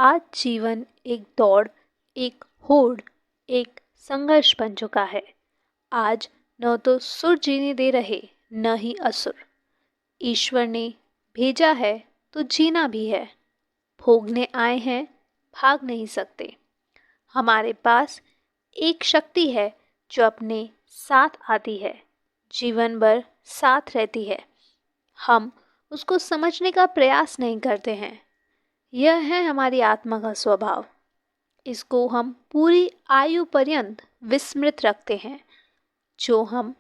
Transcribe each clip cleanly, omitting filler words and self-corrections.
आज जीवन एक दौड़, एक होड़, एक संघर्ष बन चुका है। आज न तो सुर जीने दे रहे, न ही असुर। ईश्वर ने भेजा है तो जीना भी है। भोगने आए हैं, भाग नहीं सकते। हमारे पास एक शक्ति है जो अपने साथ आती है, जीवन भर साथ रहती है। हम उसको समझने का प्रयास नहीं करते हैं। यह है हमारी आत्मा का स्वभाव। इसको हम पूरी आयु पर्यंत विस्मृत रखते हैं। जो हम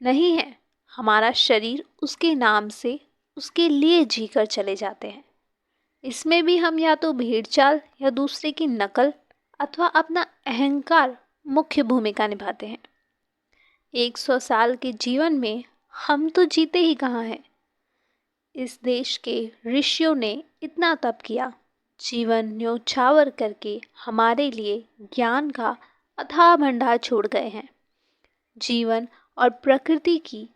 नहीं हैं, हमारा शरीर उसके नाम से उसके लिए जीकर चले जाते हैं। इसमें भी हम या तो भेड़चाल या दूसरे की नकल अथवा अपना अहंकार मुख्य भूमिका निभाते हैं। 100 साल के जीवन में हम तो जीते ही कहाँ हैं। इस देश के ऋषियों ने इतना तप किया, जीवन न्योछावर करके हमारे लिए ज्ञान का अथाह भंडार छोड़ गए हैं। जीवन और प्रकृति की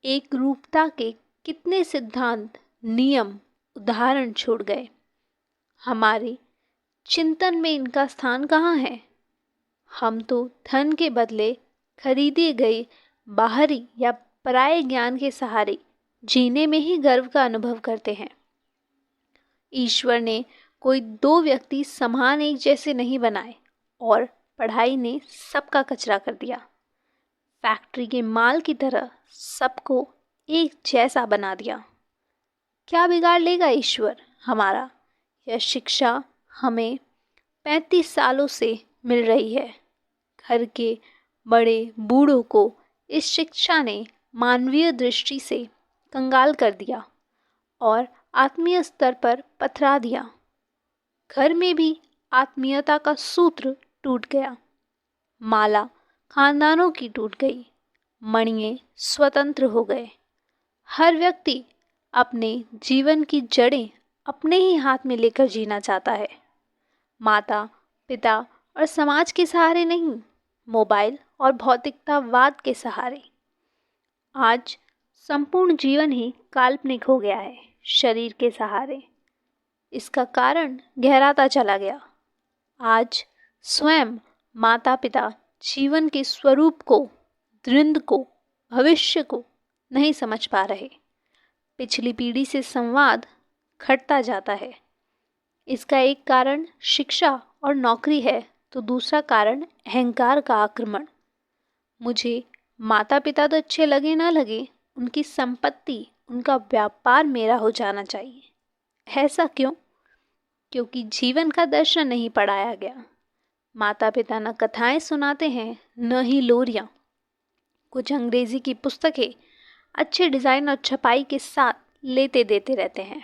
एक रूपता के कितने सिद्धांत, नियम, उदाहरण छोड़ गए। हमारे चिंतन में इनका स्थान कहाँ है? हम तो धन के बदले खरीदे गए बाहरी या पराये ज्ञान के सहारे जीने में ही गर्व का अनुभव करते हैं। ईश्वर ने कोई दो व्यक्ति समान एक जैसे नहीं बनाए और पढ़ाई ने सबका कचरा कर दिया। फैक्ट्री के माल की तरह सबको एक जैसा बना दिया। क्या बिगाड़ लेगा ईश्वर हमारा? यह शिक्षा हमें 35 सालों से मिल रही है। घर के बड़े बूढ़ों को इस शिक्षा ने मानवीय दृष्टि से कंगाल कर दिया और आत्मीय स्तर पर पथरा दिया। घर में भी आत्मीयता का सूत्र टूट गया। माला खानदानों की टूट गई। मणिये स्वतंत्र हो गए। हर व्यक्ति अपने जीवन की जड़ें अपने ही हाथ में लेकर जीना चाहता है। माता, पिता और समाज के सहारे नहीं, मोबाइल और भौतिकतावाद के सहारे। आज संपूर्ण जीवन ही काल्पनिक हो गया है, शरीर के सहारे। इसका कारण गहराता चला गया। आज स्वयं माता पिता जीवन के स्वरूप को, दृंद को, भविष्य को नहीं समझ पा रहे। पिछली पीढ़ी से संवाद घटता जाता है। इसका एक कारण शिक्षा और नौकरी है तो दूसरा कारण अहंकार का आक्रमण। मुझे माता पिता तो अच्छे लगे ना लगे, उनकी संपत्ति, उनका व्यापार मेरा हो जाना चाहिए। ऐसा क्यों? क्योंकि जीवन का दर्शन नहीं पढ़ाया गया। माता पिता न कथाएं सुनाते हैं, न ही लोरियां। कुछ अंग्रेजी की पुस्तकें अच्छे डिज़ाइन और छपाई के साथ लेते देते रहते हैं।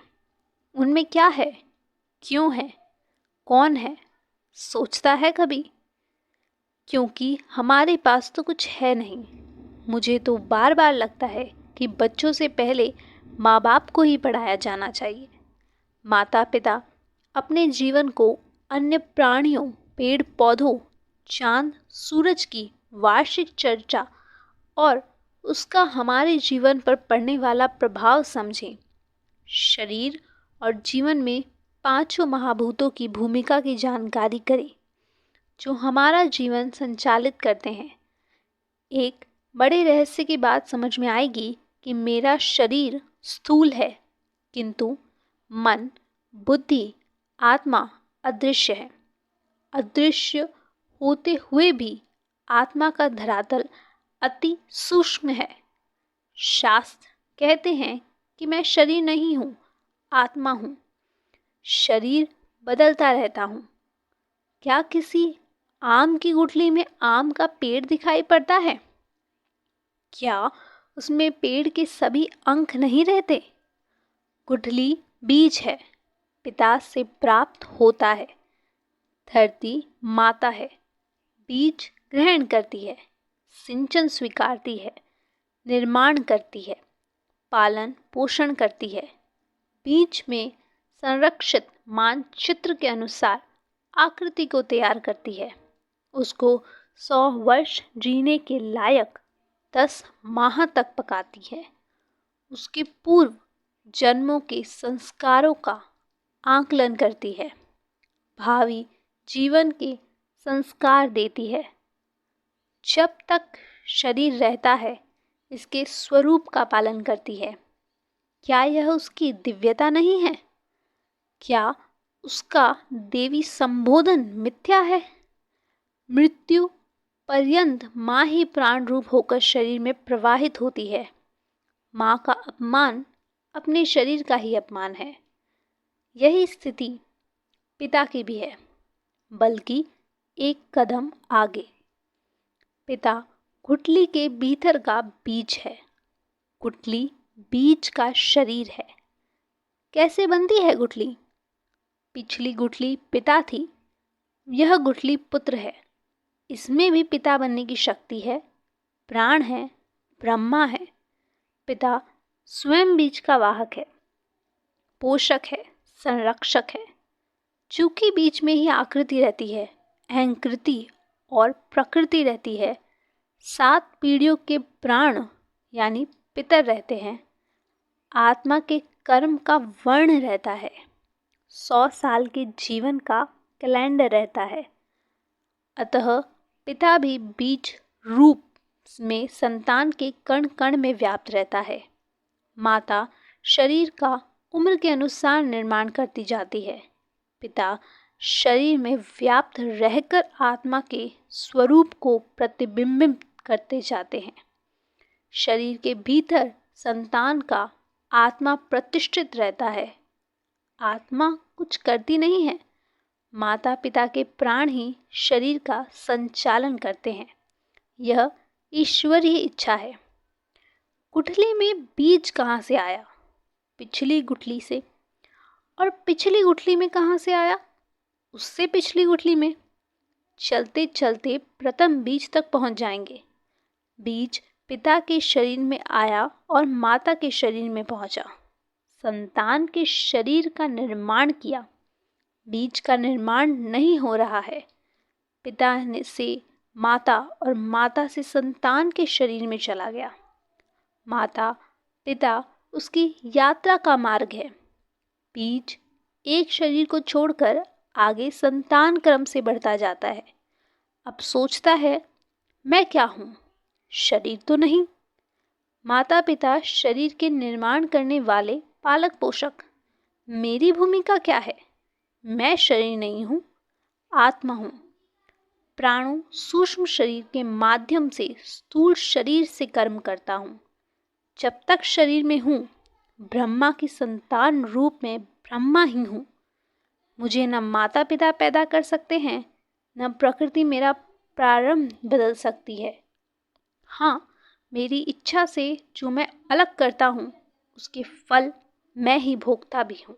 उनमें क्या है, क्यों है, कौन है, सोचता है कभी? क्योंकि हमारे पास तो कुछ है नहीं। मुझे तो बार बार लगता है कि बच्चों से पहले माँ बाप को ही पढ़ाया जाना चाहिए। माता पिता अपने जीवन को अन्य प्राणियों, पेड़ पौधों, चांद सूरज की वार्षिक चर्चा और उसका हमारे जीवन पर पड़ने वाला प्रभाव समझें। शरीर और जीवन में पांचों महाभूतों की भूमिका की जानकारी करें जो हमारा जीवन संचालित करते हैं। एक बड़े रहस्य की बात समझ में आएगी कि मेरा शरीर स्थूल है, किंतु मन, बुद्धि, आत्मा अदृश्य है। अदृश्य होते हुए भी आत्मा का धरातल अति सूक्ष्म है। शास्त्र कहते हैं कि मैं शरीर नहीं हूँ, आत्मा हूँ। शरीर बदलता रहता हूँ। क्या किसी आम की गुठली में आम का पेड़ दिखाई पड़ता है? क्या उसमें पेड़ के सभी अंक नहीं रहते? गुठली बीज है, पिता से प्राप्त होता है। धरती माता है, बीज ग्रहण करती है, सिंचन स्वीकारती है, निर्माण करती है, पालन पोषण करती है। बीज में संरक्षित मानचित्र के अनुसार आकृति को तैयार करती है। उसको 100 वर्ष जीने के लायक 10 माह तक पकाती है। उसके पूर्व जन्मों के संस्कारों का आकलन करती है। भावी जीवन के संस्कार देती है। जब तक शरीर रहता है, इसके स्वरूप का पालन करती है। क्या यह उसकी दिव्यता नहीं है? क्या उसका देवी संबोधन मिथ्या है? मृत्यु पर्यंत माँ ही प्राण रूप होकर शरीर में प्रवाहित होती है। माँ का अपमान अपने शरीर का ही अपमान है। यही स्थिति पिता की भी है, बल्कि एक कदम आगे। पिता गुठली के भीतर का बीज है। गुठली बीज का शरीर है। कैसे बनती है गुठली? पिछली गुठली पिता थी, यह गुठली पुत्र है। इसमें भी पिता बनने की शक्ति है, प्राण है, ब्रह्मा है। पिता स्वयं बीज का वाहक है, पोषक है, संरक्षक है। चूंकि बीज में ही आकृति रहती है, अहंकृति और प्रकृति रहती है, 7 पीढ़ियों के प्राण यानी पितर रहते हैं। आत्मा के कर्म का वर्ण रहता है। 100 साल के जीवन का कैलेंडर रहता है। अतः पिता भी बीज रूप में संतान के कण कण में व्याप्त रहता है। माता शरीर का उम्र के अनुसार निर्माण करती जाती है। पिता शरीर में व्याप्त रहकर आत्मा के स्वरूप को प्रतिबिंबित करते जाते हैं। शरीर के भीतर संतान का आत्मा प्रतिष्ठित रहता है। आत्मा कुछ करती नहीं है। माता पिता के प्राण ही शरीर का संचालन करते हैं। यह ईश्वरीय इच्छा है। गुठली में बीज कहाँ से आया? पिछली गुठली से। और पिछली गुठली में कहाँ से आया? उससे पिछली गुठली में। चलते चलते प्रथम बीज तक पहुँच जाएंगे। बीज पिता के शरीर में आया और माता के शरीर में पहुँचा। संतान के शरीर का निर्माण किया। बीज का निर्माण नहीं हो रहा है। पिता से माता और माता से संतान के शरीर में चला गया। माता पिता उसकी यात्रा का मार्ग है। बीज एक शरीर को छोड़कर आगे संतान क्रम से बढ़ता जाता है। अब सोचता है, मैं क्या हूँ? शरीर तो नहीं। माता पिता शरीर के निर्माण करने वाले पालक पोषक। मेरी भूमिका क्या है? मैं शरीर नहीं हूँ, आत्मा हूँ। प्राणों सूक्ष्म शरीर के माध्यम से स्थूल शरीर से कर्म करता हूँ। जब तक शरीर में हूँ, ब्रह्मा की संतान रूप में ब्रह्मा ही हूँ। मुझे न माता पिता पैदा कर सकते हैं, न प्रकृति मेरा प्रारंभ बदल सकती है। हाँ, मेरी इच्छा से जो मैं अलग करता हूँ, उसके फल मैं ही भोगता भी हूँ।